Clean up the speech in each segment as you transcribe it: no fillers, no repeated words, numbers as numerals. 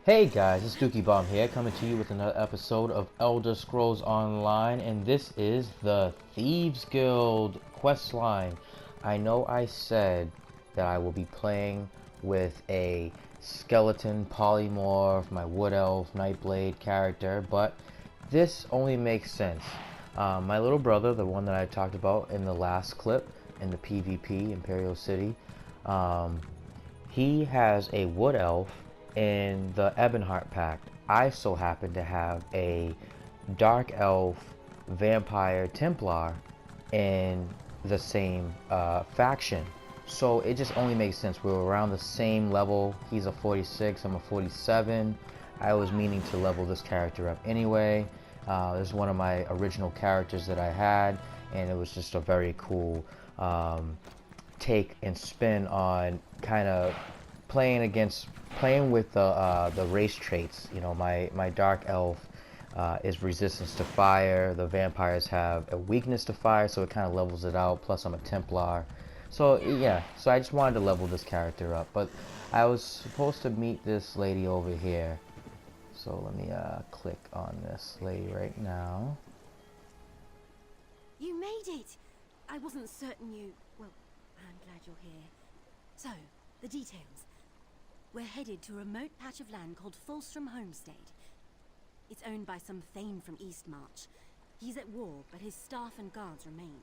Hey guys, it's Dookie Bomb here, coming to you with another episode of Elder Scrolls Online, and this is the Thieves Guild questline. I know I said that I will be playing with a skeleton, polymorph, my wood elf, nightblade character, but this only makes sense. My little brother, the one that I talked about in the last clip in the PvP, Imperial City, um, he has a wood elf in the Ebonheart Pact. I so happen to have a dark elf vampire Templar in the same faction. So it just only makes sense. We're around the same level. He's a 46, I'm a 47. I was meaning to level this character up anyway. This is one of my original characters that I had, and it was just a very cool take and spin on kind of playing with the race traits. You know, my dark elf is resistance to fire. The vampires have a weakness to fire, so it kind of levels it out. Plus, I'm a Templar, so yeah. So I just wanted to level this character up, but I was supposed to meet this lady over here. So let me click on this lady right now. You made it! I wasn't certain you... Well, I'm glad you're here. So, the details. We're headed to a remote patch of land called Fulstrom Homestead. It's owned by some Thane from Eastmarch. He's at war, but his staff and guards remain.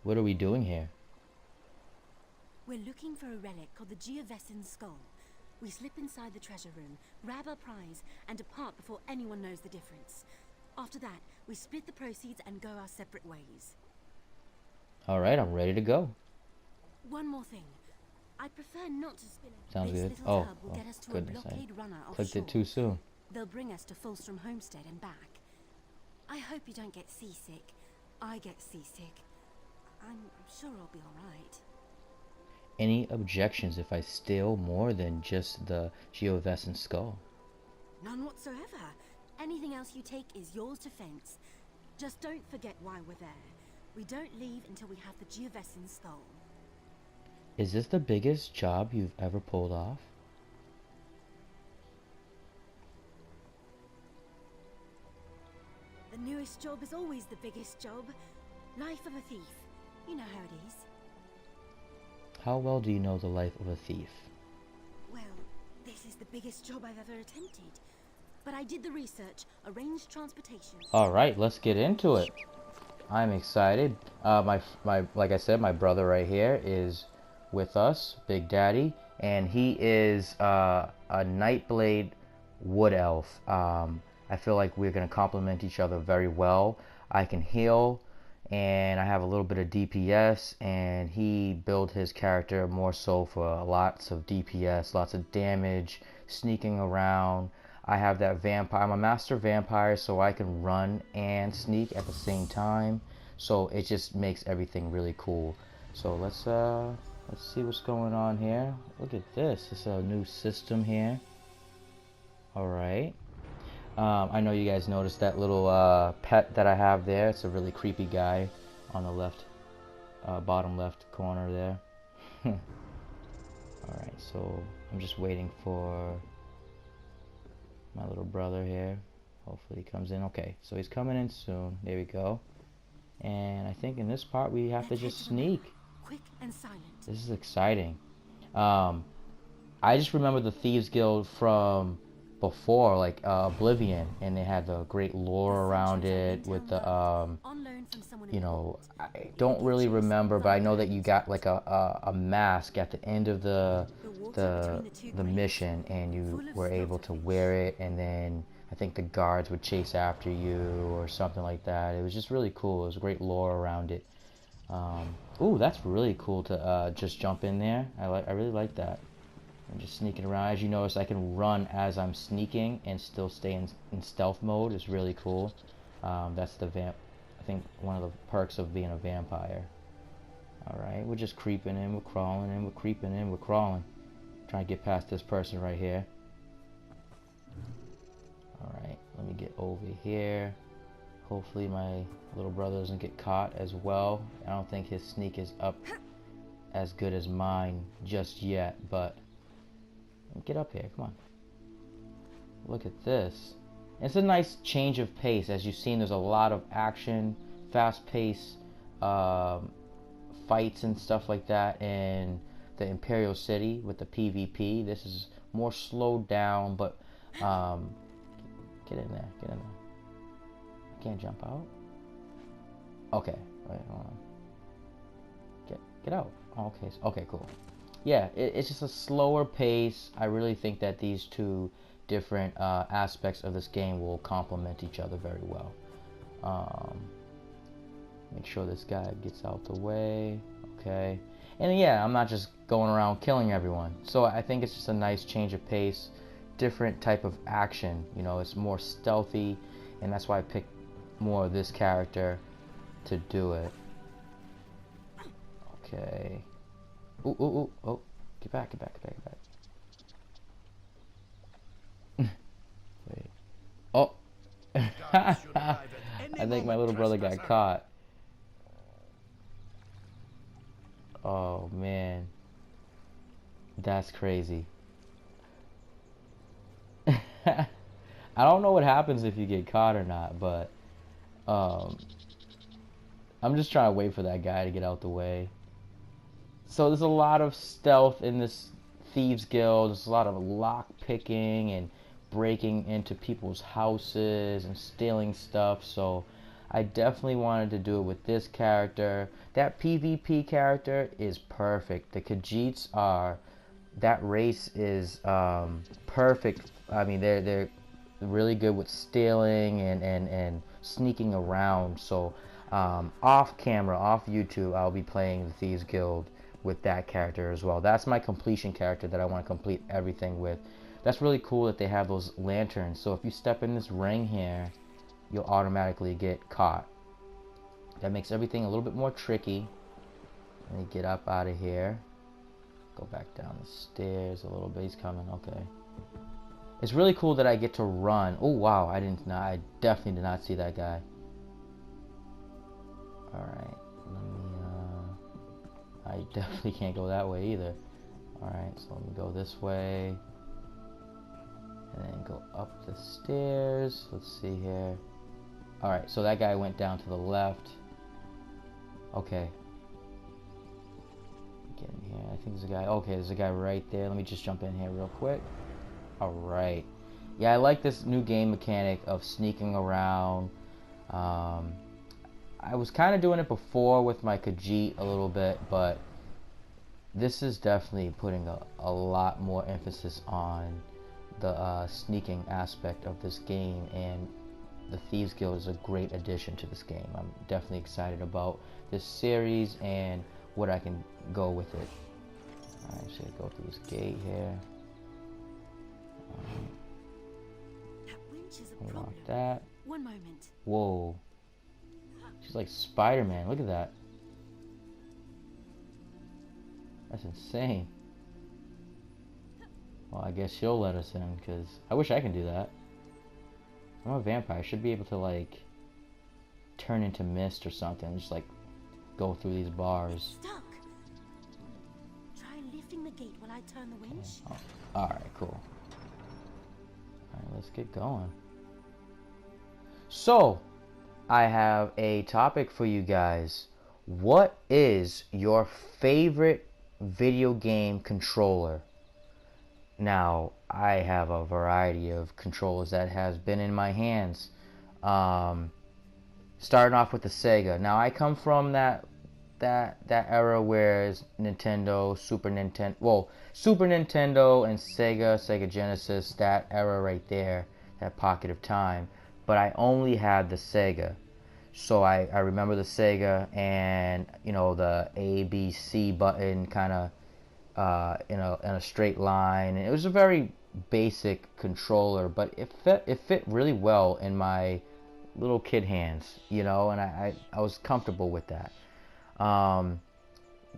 What are we doing here? We're looking for a relic called the Geovessan Skull. We slip inside the treasure room, grab our prize, and depart before anyone knows the difference. After that, we split the proceeds and go our separate ways. Alright, I'm ready to go. One more thing. I prefer not to spin it. Sounds This good. little Oh, tub will oh get us to goodness, a blockade I runner clicked offshore. it too soon. They'll bring us to Fulstrom Homestead and back. I hope you don't get seasick. I get seasick. I'm sure I'll be alright. Any objections if I steal more than just the Geovessan skull? None whatsoever. Anything else you take is yours to fence. Just don't forget why we're there. We don't leave until we have the Geovessan Skull. Is this the biggest job you've ever pulled off? The newest job is always the biggest job. Life of a thief. You know how it is. How well do you know the life of a thief? Well, this is the biggest job I've ever attempted. But I did the research, arranged transportation. Alright, let's get into it. I'm excited. Like I said, my brother right here is with us, Big Daddy, and he is a Nightblade Wood Elf. I feel like we're going to complement each other very well. I can heal, and I have a little bit of DPS, and he built his character more so for lots of DPS, lots of damage, sneaking around. I have that vampire. I'm a master vampire, so I can run and sneak at the same time. So it just makes everything really cool. So let's see what's going on here. Look at this. It's a new system here. All right. I know you guys noticed that little pet that I have there. It's a really creepy guy on the left, bottom left corner there. All right. So I'm just waiting for my little brother here. Hopefully he comes in. Okay, so he's coming in soon. There we go. And I think in this part we have to just sneak. Quick and silent. This is exciting. I just remember the Thieves Guild from before, like Oblivion, and they had the great lore around it with the you know, I don't really remember, but I know that you got like a mask at the end of the mission, and you were able to wear it, and then I think the guards would chase after you or something like that. It was just really cool. It was great lore around it. Ooh, that's really cool to just jump in there. I really like that. I'm just sneaking around. As you notice, I can run as I'm sneaking and still stay in stealth mode. It's really cool. That's the I think one of the perks of being a vampire. Alright, we're just creeping in, we're crawling in, we're creeping in, we're crawling. Trying to get past this person right here. Alright, let me get over here. Hopefully my little brother doesn't get caught as well. I don't think his sneak is up as good as mine just yet, but get up here, come on. Look at this. It's a nice change of pace. As you've seen, there's a lot of action, fast-paced fights and stuff like that in the Imperial City with the PvP. This is more slowed down, but get in there, get in there. I can't jump out. Okay, wait, hold on. Get out. Oh, okay, okay, cool. Yeah, it's just a slower pace. I really think that these two different aspects of this game will complement each other very well. Make sure this guy gets out the way. Okay. And yeah, I'm not just going around killing everyone. So I think it's just a nice change of pace, different type of action. You know, it's more stealthy, and that's why I picked more of this character to do it. Okay. Ooh, ooh, ooh, oh. Get back, get back, get back, get back. Wait. Oh. I think my little brother got caught. Oh, man. That's crazy. I don't know what happens if you get caught or not, but I'm just trying to wait for that guy to get out the way. So there's a lot of stealth in this Thieves Guild. There's a lot of lock picking and breaking into people's houses and stealing stuff. So I definitely wanted to do it with this character. That PvP character is perfect. The Khajiits are, that race is perfect. I mean, they're really good with stealing and sneaking around. So off camera, off YouTube, I'll be playing the Thieves Guild with that character as well. That's my completion character that I want to complete everything with. That's really cool that they have those lanterns. So if you step in this ring here, you'll automatically get caught. That makes everything a little bit more tricky. Let me get up out of here. Go back down the stairs a little bit. He's coming. Okay. It's really cool that I get to run. Oh wow! I definitely did not see that guy. All right. Let me. I definitely can't go that way either. All right. So let me go this way. And then go up the stairs. Let's see here. Alright, so that guy went down to the left. Okay. Get in here. I think there's a guy. Okay, there's a guy right there. Let me just jump in here real quick. Alright. Yeah, I like this new game mechanic of sneaking around. I was kind of doing it before with my Khajiit a little bit, but this is definitely putting a lot more emphasis on the sneaking aspect of this game, and the Thieves Guild is a great addition to this game. I'm definitely excited about this series and what I can go with it. Alright, so go through this gate here. That winch is a problem. That. One moment. Whoa. She's like Spider-Man. Look at that. That's insane. Well, I guess she'll let us in, because I wish I can do that. I'm a vampire. I should be able to, like, turn into mist or something. Just, like, go through these bars. Stuck. Try lifting the gate while I turn the winch. Okay. Oh. Alright, cool. Alright, let's get going. So, I have a topic for you guys. What is your favorite video game controller? Now, I have a variety of controllers that has been in my hands. Starting off with the Sega. Now, I come from that era where Nintendo, Super Nintendo and Sega Genesis, that era right there, that pocket of time. But I only had the Sega. So I remember the Sega, and you know, the A, B, C button kind of in a straight line. And it was a very basic controller, but it fit really well in my little kid hands, you know, and I was comfortable with that.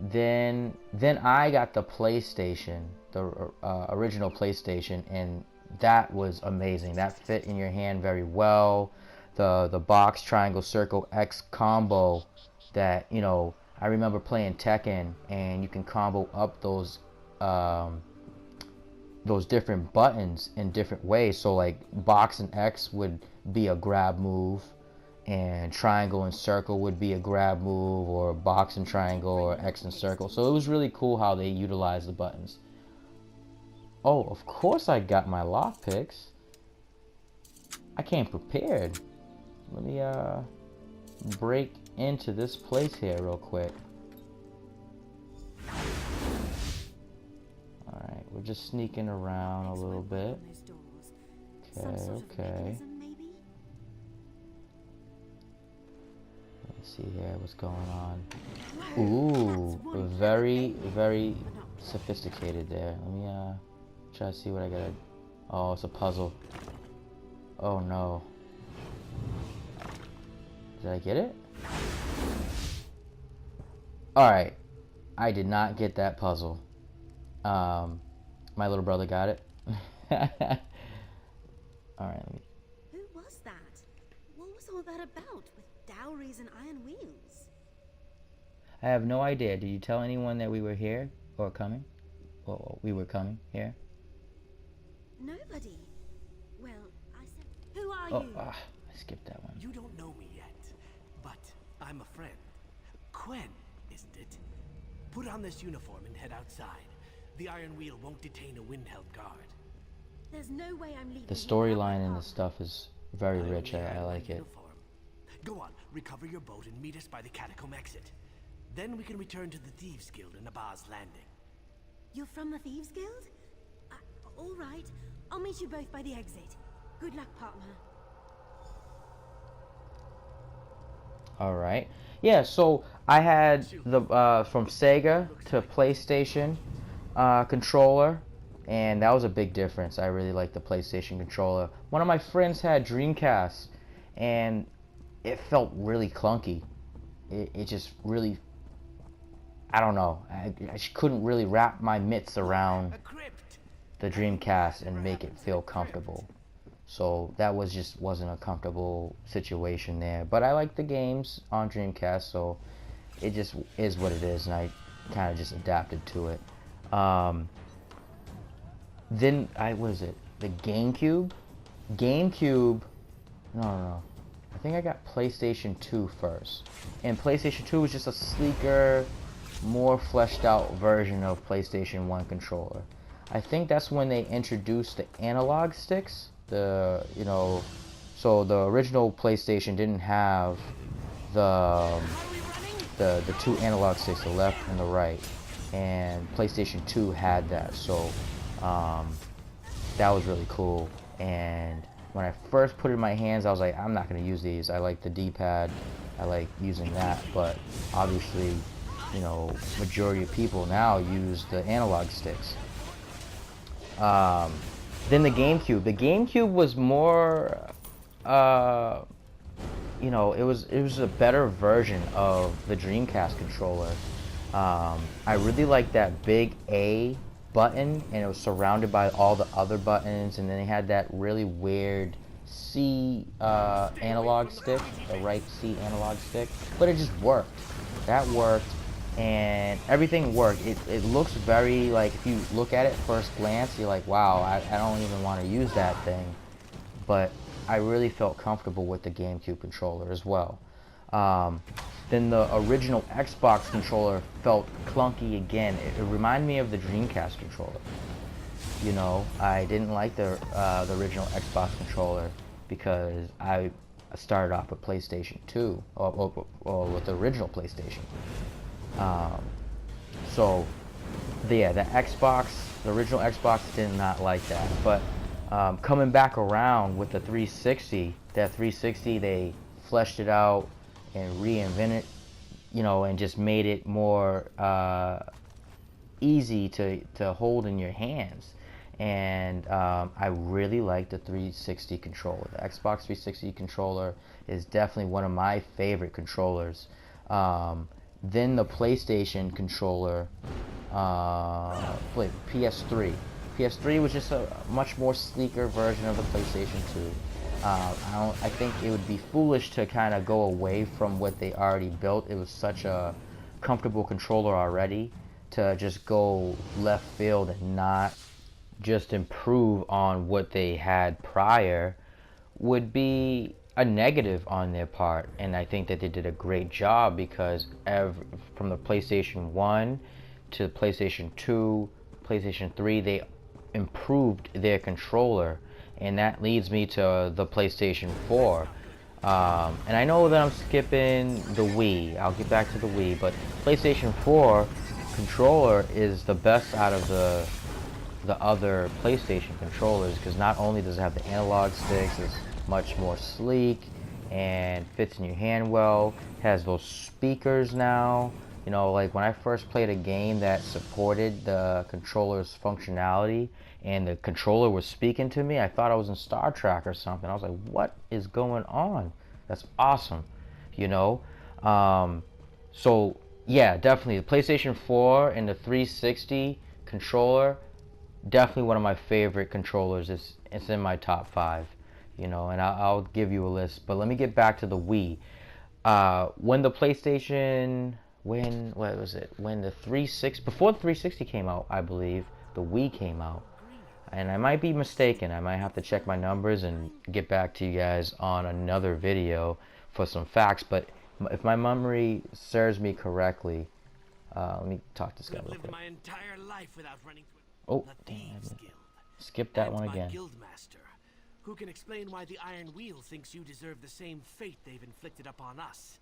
Then I got the PlayStation, the original PlayStation, and that was amazing. That fit in your hand very well. The box, triangle, circle, X combo that, you know, I remember playing Tekken, and you can combo up those those different buttons in different ways. So like box and X would be a grab move, and triangle and circle would be a grab move, or box and triangle, or X and circle. So it was really cool how they utilized the buttons. Oh, of course I got my lockpicks. I came prepared. Let me break into this place here real quick. Alright, we're just sneaking around a little bit. Okay. Let's see here what's going on. Ooh, very, very sophisticated there. Let me try to see what I gotta... Oh, it's a puzzle. Oh no. Did I get it? Alright. I did not get that puzzle. My little brother got it. Alright, Who was that? What was all that about with dowries and iron wheels? I have no idea. Did you tell anyone that we were here? Or coming? Or we were coming here? Nobody. Well, I said... Who are you? I skipped that one. You don't know me yet, but I'm a friend. Quen, isn't it? Put on this uniform and head outside. The iron wheel won't detain a wind-held guard. There's no way I'm leaving. The storyline in this stuff is very rich. I like it. Go on, recover your boat and meet us by the catacomb exit. Then we can return to the Thieves Guild in Abba's Landing. You're from the Thieves Guild? All right. I'll meet you both by the exit. Good luck, partner. Alright. Yeah, so I had the from Sega to PlayStation controller, and that was a big difference. I really liked the PlayStation controller. One of my friends had Dreamcast, and it felt really clunky. It just really... I don't know. I couldn't really wrap my mitts around the Dreamcast and make it feel comfortable. So that wasn't a comfortable situation there. But I like the games on Dreamcast, so it just is what it is, and I kind of just adapted to it. Then was it the GameCube? No. I think I got PlayStation 2 first. And PlayStation 2 was just a sleeker, more fleshed out version of PlayStation 1 controller. I think that's when they introduced the analog sticks. So the original PlayStation didn't have the two analog sticks, the left and the right, and PlayStation 2 had that. So that was really cool. And when I first put it in my hands, I was like, I'm not going to use these. I like the D-pad. I like using that. But obviously, majority of people now use the analog sticks. Then the GameCube. The GameCube was more, it was a better version of the Dreamcast controller. I really liked that big A button, and it was surrounded by all the other buttons, and then they had that really weird C analog stick, the right C analog stick, but it just worked. That worked, and everything worked. It looks very, like, if you look at it first glance, you're like, wow, I don't even want to use that thing. But I really felt comfortable with the GameCube controller as well. Then the original Xbox controller felt clunky again. It reminded me of the Dreamcast controller. I didn't like the original Xbox controller because I started off with PlayStation 2, or with the original PlayStation. The original Xbox did not like that. But coming back around with the 360, they fleshed it out and reinvented, and just made it more easy to hold in your hands. And I really like the 360 controller. The Xbox 360 controller is definitely one of my favorite controllers. Then the PlayStation controller, PS3. PS3 was just a much more sleeker version of the PlayStation 2. I think it would be foolish to kind of go away from what they already built. It was such a comfortable controller already, to just go left field and not just improve on what they had prior would be a negative on their part. And I think that they did a great job, because from the PlayStation 1 to PlayStation 2, PlayStation 3, they improved their controller. And that leads me to the PlayStation 4. And I know that I'm skipping the Wii. I'll get back to the Wii, but PlayStation 4 controller is the best out of the other PlayStation controllers, because not only does it have the analog sticks, it's much more sleek and fits in your hand well. It has those speakers now. You know, like when I first played a game that supported the controller's functionality and the controller was speaking to me, I thought I was in Star Trek or something. I was like, what is going on? That's awesome, you know? So yeah, definitely the PlayStation 4 and the 360 controller, definitely one of my favorite controllers. It's in my top 5, you know, and I'll give you a list. But let me get back to the Wii. When the PlayStation, what was it? When the 360, before the 360 came out, I believe the Wii came out. And I might be mistaken. I might have to check my numbers and get back to you guys on another video for some facts. But if my memory serves me correctly, let me talk to this guy real quick. My entire life without running through Oh, the Thieves Guild. Skip that And one my again. Guildmaster, who can explain why the Iron Wheel thinks you deserve the same fate they've inflicted upon us.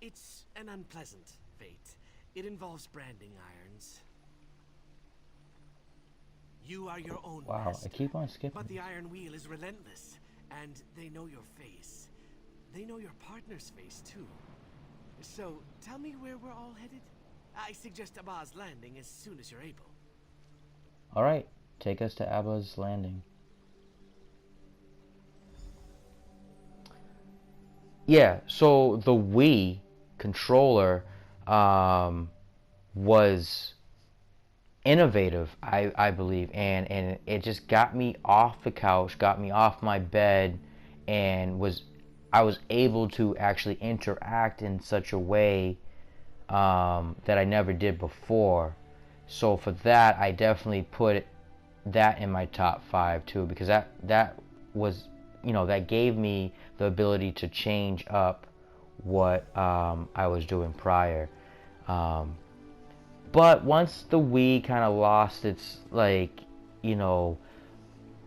It's an unpleasant fate. It involves branding irons. You are your own Wow, master, I keep on skipping. but the Iron Wheel is relentless, and they know your face. They know your partner's face, too. So, tell me where we're all headed? I suggest Abba's Landing as soon as you're able. Alright, take us to Abba's Landing. Yeah, so the Wii controller was innovative, I believe, and it just got me off the couch, got me off my bed, and I was able to actually interact in such a way that I never did before. So for that, I definitely put that in my top 5 too, because that was, you know, that gave me the ability to change up what I was doing prior. But once the Wii kind of lost its, like, you know,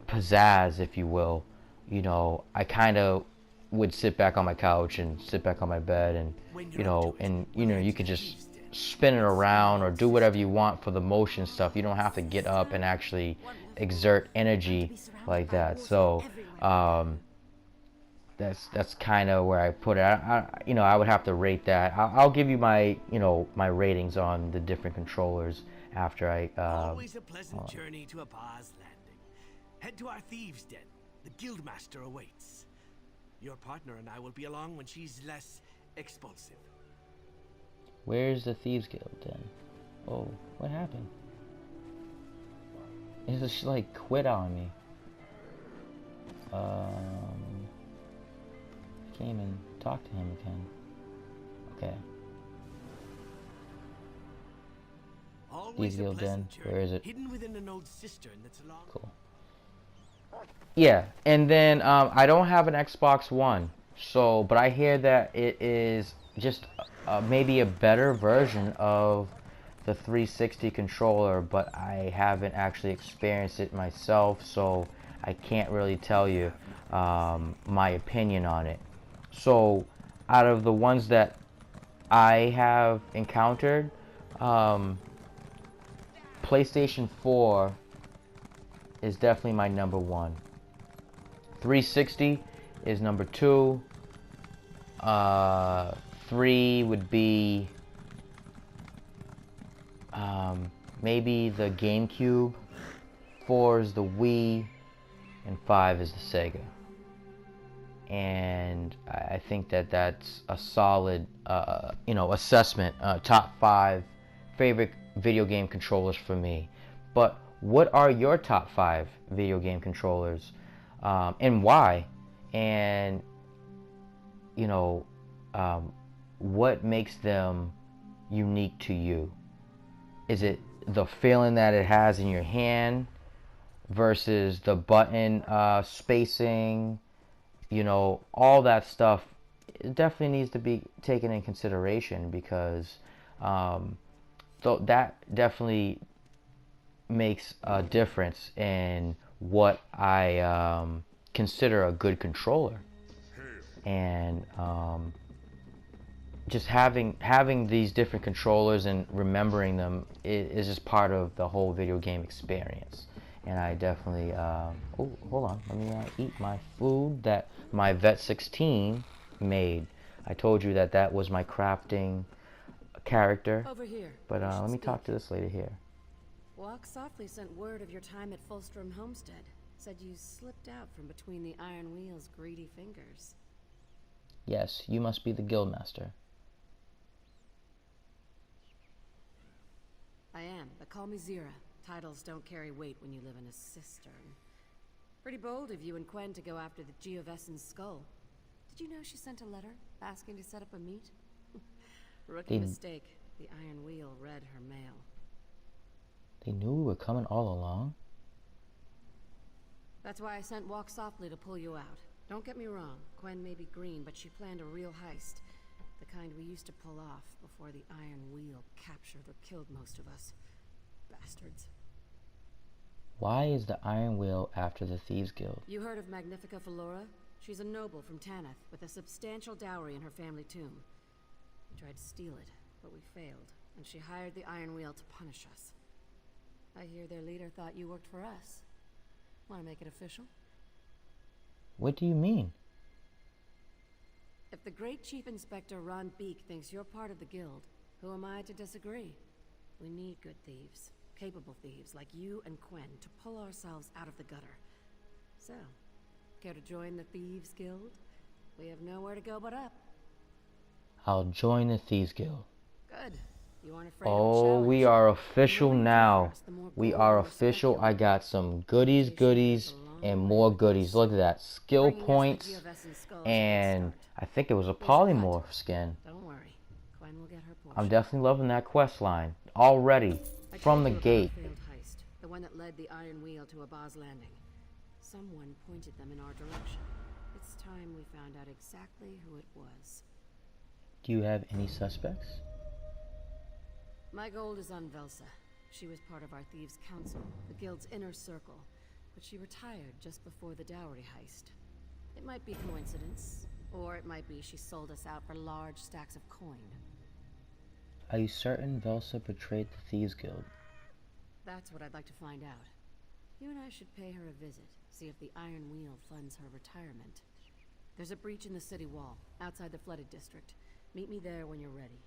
pizzazz, if you will, you know, I kind of would sit back on my couch and sit back on my bed, and you know, you could just spin it around or do whatever you want for the motion stuff. You don't have to get up and actually exert energy like that. So that's kind of where I put it. You know, I would have to rate that. I'll give you my, you know, my ratings on the different controllers after I always a pleasant journey to Abba's Landing. Head to our Thieves' Den. The Guildmaster awaits. Your partner and I will be along when she's less explosive. Where's the Thieves Guild then? Oh, what happened? It just like quit on me. Can't even talk to him again. Okay. Thieves Guild Den. Where is it? Hidden within an old cistern that's along. Cool. Yeah, and then I don't have an Xbox One, so but I hear that it is just maybe a better version of the 360 controller, but I haven't actually experienced it myself, so I can't really tell you my opinion on it. So out of the ones that I have encountered, PlayStation 4 is definitely my number 1. 360 is number 2. 3 would be maybe the GameCube. 4 is the Wii, and 5 is the Sega. And I think that that's a solid, you know, assessment. Top 5 favorite video game controllers for me. But what are your top 5 video game controllers, and why? And you know, what makes them unique to you? Is it the feeling that it has in your hand, versus the button spacing, you know, all that stuff. It definitely needs to be taken in consideration because that definitely makes a difference in what I consider a good controller. And just having these different controllers and remembering them is just part of the whole video game experience. And I definitely oh, hold on, let me eat my food that my Vet 16 made. I told you that that was my crafting character. Over here. But let me talk to this lady here. Walk Softly sent word of your time at Fulstrom Homestead. Said you slipped out from between the Iron Wheel's greedy fingers. Yes, you must be the guildmaster. I am, but call me Zira. Titles don't carry weight when you live in a cistern. Pretty bold of you and Quen to go after the Geovessen's skull. Did you know she sent a letter asking to set up a meet? Rookie mistake. The Iron Wheel read her mail. They knew we were coming all along? That's why I sent Walk Softly to pull you out. Don't get me wrong, Quen may be green, but she planned a real heist. The kind we used to pull off before the Iron Wheel captured or killed most of us. Bastards. Why is the Iron Wheel after the Thieves Guild? You heard of Magnifica Valora? She's a noble from Tanith, with a substantial dowry in her family tomb. We tried to steal it, but we failed, and she hired the Iron Wheel to punish us. I hear their leader thought you worked for us. Want to make it official? What do you mean? If the great Chief Inspector Ron Beek thinks you're part of the guild, who am I to disagree? We need good thieves, capable thieves like you and Quen to pull ourselves out of the gutter. So, care to join the Thieves Guild? We have nowhere to go but up. I'll join the Thieves Guild. Good. You aren't afraid of a Oh, challenge. we are official The more you now. do for us, the more We gold are we'll official. respect you. I got some goodies, and more goodies. Look at that. Skill Bringing us the points, Geovessen's skull is a good and start. I think it was a Here's your polymorph skin. Don't worry. Quen will get her portion. I'm definitely loving that quest line already I from told the you about gate. our failed heist, the one that led the Iron Wheel to Abaz Landing. Someone pointed them in our direction. It's time we found out exactly who it was. Do you have any suspects? My gold is on Velsa. She was part of our Thieves' Council, the guild's inner circle, but she retired just before the dowry heist. It might be coincidence, or it might be she sold us out for large stacks of coin. Are you certain Velsa betrayed the Thieves Guild? That's what I'd like to find out. You and I should pay her a visit, see if the Iron Wheel funds her retirement. There's a breach in the city wall, outside the flooded district. Meet me there when you're ready.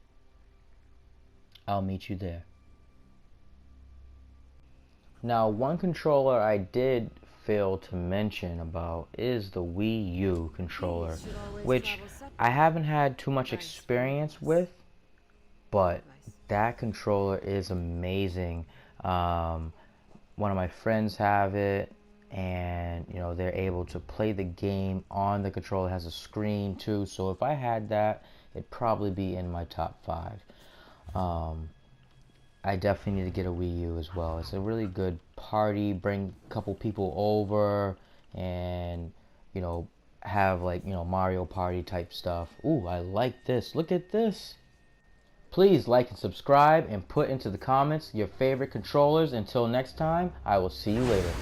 I'll meet you there. Now, one controller I did fail to mention about is the Wii U controller, which I haven't had too much experience with, but that controller is amazing. One of my friends have it, and you know, they're able to play the game on the controller. It has a screen too, so if I had that, it'd probably be in my top 5. I definitely need to get a Wii U as well. It's a really good party, bring a couple people over, and you know, have like, you know, Mario Party type stuff. Ooh, I like this. Look at this. Please like and subscribe and put into the comments your favorite controllers. Until next time, I will see you later.